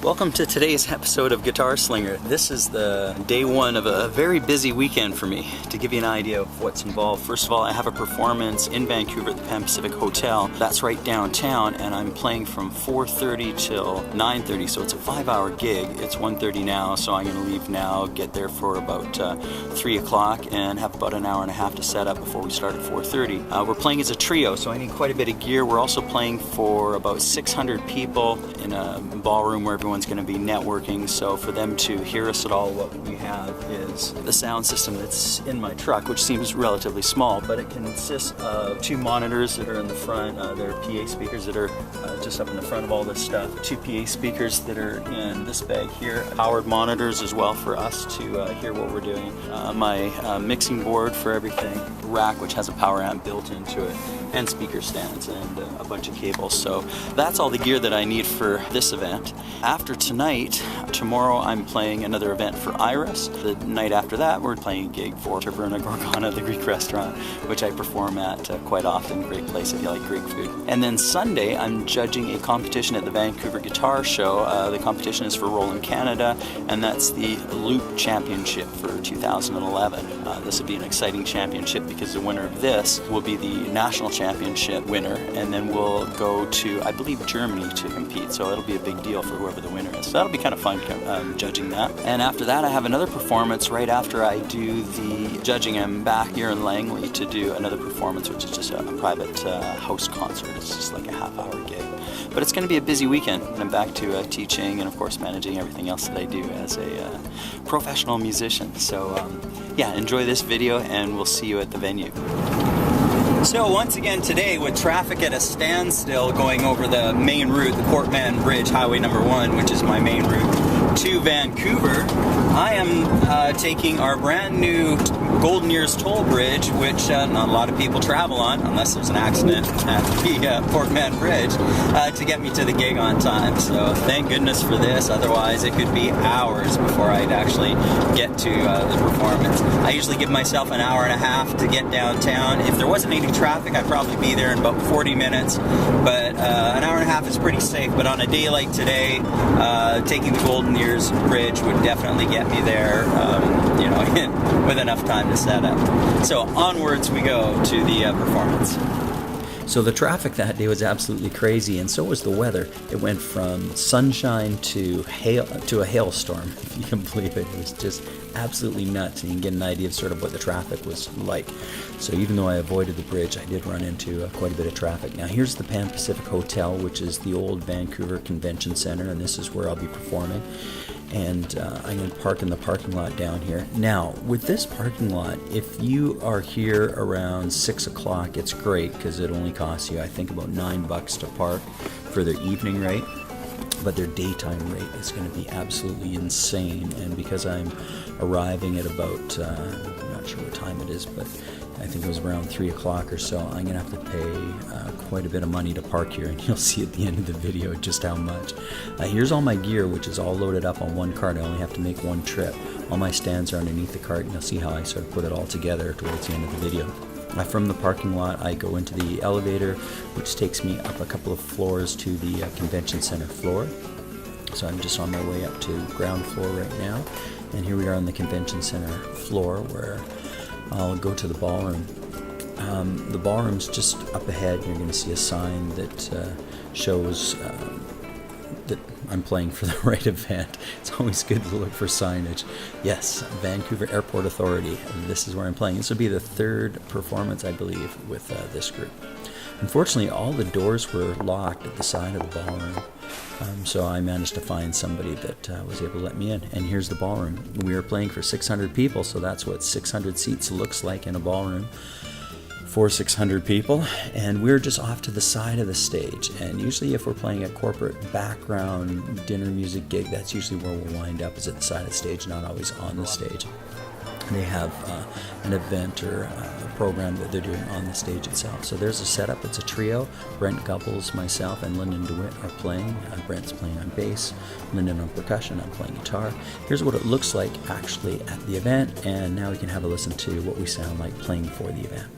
Welcome to today's episode of Guitar Slinger. This is the day one of a very busy weekend for me. To give you an idea of what's involved, first of all, I have a performance in Vancouver at the Pan Pacific Hotel. That's right downtown, and I'm playing from 4:30 till 9:30, so it's a 5-hour gig. It's 1:30 now, so I'm going to leave now, get there for about 3 o'clock, and have about an hour and a half to set up before we start at 4:30. We're playing as a trio, so I need quite a bit of gear. We're also playing for about 600 people in a ballroom where everyone's going to be networking, so for them to hear us at all, what we have is the sound system that's in my truck, which seems relatively small, but it consists of 2 monitors that are in the front. There are PA speakers that are just up in the front of all this stuff, 2 PA speakers that are in this bag here, powered monitors as well for us to hear what we're doing, my mixing board for everything, rack which has a power amp built into it, and speaker stands and a bunch of cables. So that's all the gear that I need for this event. After tonight, tomorrow I'm playing another event for Iris. The night after that we're playing a gig for Taverna Gorgona, the Greek restaurant, which I perform at quite often. Great place if you like Greek food. And then Sunday I'm judging a competition at the Vancouver Guitar Show. The competition is for Roland Canada, and that's the Loop Championship for 2011. This will be an exciting championship because the winner of this will be the national championship winner, and then we'll go to, I believe, Germany to compete, so it'll be a big deal for whoever the winner is. So that'll be kind of fun judging that. And after that I have another performance right after I do the judging. I'm back here in Langley to do another performance, which is just a private house concert. It's just like a half-hour gig. But it's going to be a busy weekend, and I'm back to teaching and of course managing everything else that I do as a professional musician. So yeah, enjoy this video and we'll see you at the venue. So once again today, with traffic at a standstill going over the main route, the Port Mann Bridge, Highway number 1, which is my main route to Vancouver, I am taking our brand new Golden Years Toll Bridge, which not a lot of people travel on, unless there's an accident at the Port Mann Bridge, to get me to the gig on time. So thank goodness for this, otherwise it could be hours before I'd actually get to the performance. I usually give myself an hour and a half to get downtown. If there wasn't any traffic, I'd probably be there in about 40 minutes, but an hour and a half is pretty safe. But on a day like today, taking the Golden Years Bridge would definitely get me there, you know, with enough time to set up. So onwards we go to the performance. So the traffic that day was absolutely crazy, and so was the weather. It went from sunshine to hail to a hailstorm, if you can believe it. It was just absolutely nuts, and you can get an idea of sort of what the traffic was like. So even though I avoided the bridge, I did run into quite a bit of traffic. Now here's the Pan Pacific Hotel, which is the Old Vancouver Convention Centre, and this is where I'll be performing. And I'm going to park in the parking lot down here. Now, with this parking lot, if you are here around 6 o'clock, it's great because it only costs you, I think, about $9 to park for their evening rate. But their daytime rate is going to be absolutely insane. And because I'm arriving at about, I'm not sure what time it is, but I think it was around 3 o'clock or so, I'm going to have to pay quite a bit of money to park here, and you'll see at the end of the video just how much. Here's all my gear, which is all loaded up on one cart. I only have to make one trip. All my stands are underneath the cart, and you'll see how I sort of put it all together towards the end of the video. From the parking lot, I go into the elevator, which takes me up a couple of floors to the convention center floor. So I'm just on my way up to ground floor right now, and here we are on the convention center floor where I'll go to the ballroom. The ballroom's just up ahead. You're going to see a sign that shows that I'm playing for the right event. It's always good to look for signage. Yes, Vancouver Airport Authority. This is where I'm playing. This will be the 3rd performance, I believe, with this group. Unfortunately, all the doors were locked at the side of the ballroom. So I managed to find somebody that was able to let me in. And here's the ballroom. We are playing for 600 people, so that's what 600 seats looks like in a ballroom for 600 people. And we're just off to the side of the stage. And usually if we're playing a corporate background dinner music gig, that's usually where we'll wind up, is at the side of the stage, not always on the stage. They have an event or a program that they're doing on the stage itself. So there's a setup. It's a trio. Brent Gubbles, myself, and Lyndon DeWitt are playing. Brent's playing on bass, Lyndon on percussion, I'm playing guitar. Here's what it looks like actually at the event, and now we can have a listen to what we sound like playing for the event.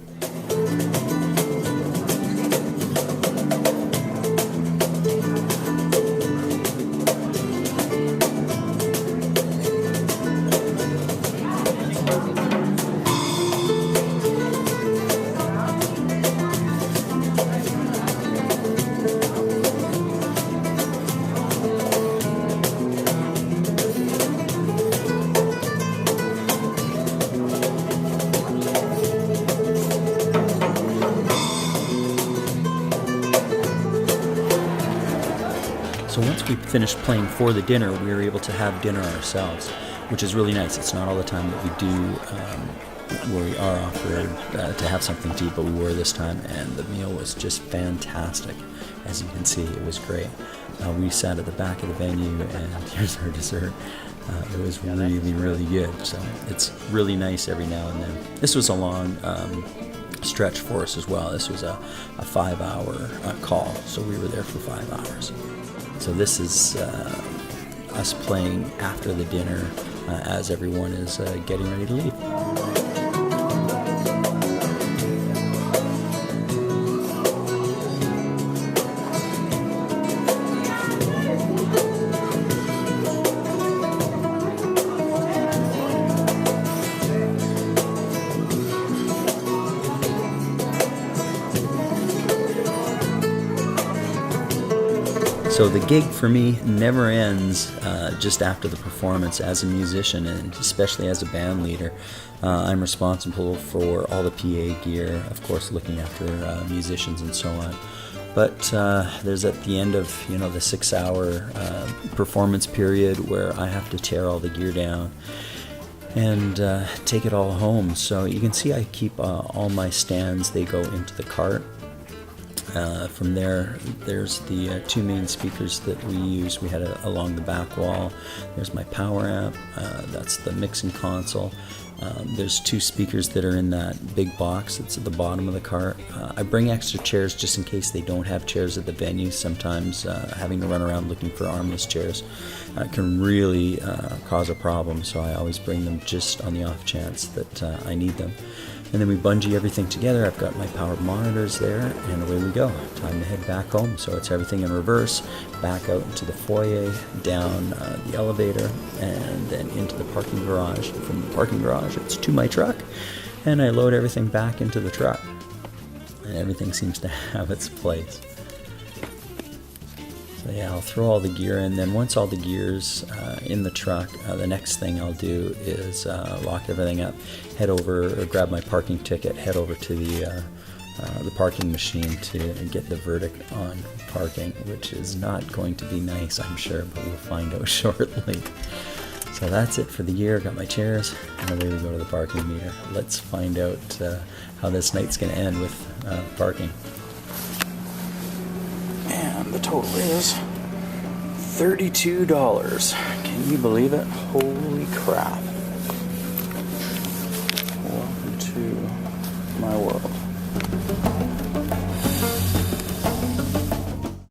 So once we finished playing for the dinner, we were able to have dinner ourselves, which is really nice. It's not all the time that we do where we are offered to have something to eat, but we were this time, and the meal was just fantastic. As you can see, it was great. We sat at the back of the venue, and here's our dessert. It was really, really good. So it's really nice every now and then. This was a long stretch for us as well. This was a 5-hour call, so we were there for 5 hours. So this is us playing after the dinner as everyone is getting ready to leave. So the gig for me never ends just after the performance. As a musician, and especially as a band leader, I'm responsible for all the PA gear, of course looking after musicians and so on. But there's at the end of the 6-hour performance period where I have to tear all the gear down and take it all home. So you can see I keep all my stands, they go into the cart. From there's the 2 main speakers that we use. We had along the back wall. There's my power amp. That's the mixing console. There's 2 speakers that are in that big box that's at the bottom of the cart. I bring extra chairs just in case they don't have chairs at the venue. Sometimes having to run around looking for armless chairs can really cause a problem, so I always bring them just on the off chance that I need them. And then we bungee everything together. I've got my powered monitors there, and away we go. Time to head back home. So it's everything in reverse, back out into the foyer, down the elevator, and then into the parking garage. From the parking garage, it's to my truck, and I load everything back into the truck. And everything seems to have its place. So yeah, I'll throw all the gear in. Then once all the gear's in the truck, the next thing I'll do is lock everything up, head over, or grab my parking ticket, head over to the parking machine to get the verdict on parking, which is not going to be nice, I'm sure, but we'll find out shortly. So that's it for the year. Got my chairs, and away we go to the parking meter. Let's find out how this night's going to end with parking. And the total is $32. Can you believe it? Holy crap.